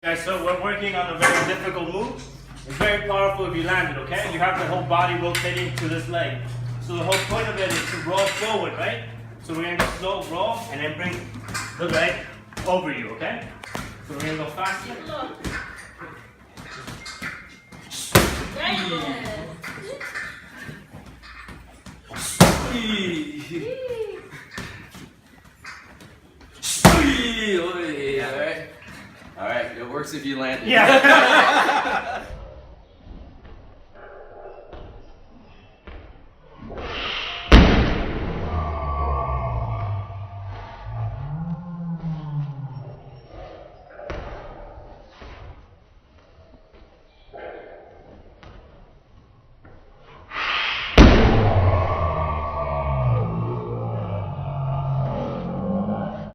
Guys, so we're working on a very difficult move. It's very powerful if you land it, okay? You have the whole body rotating to this leg. So the whole point of it is to roll forward, right? So we're gonna go slow roll and then bring the leg over you, okay? So we're gonna go faster. Alright, it works if you land it. Yeah.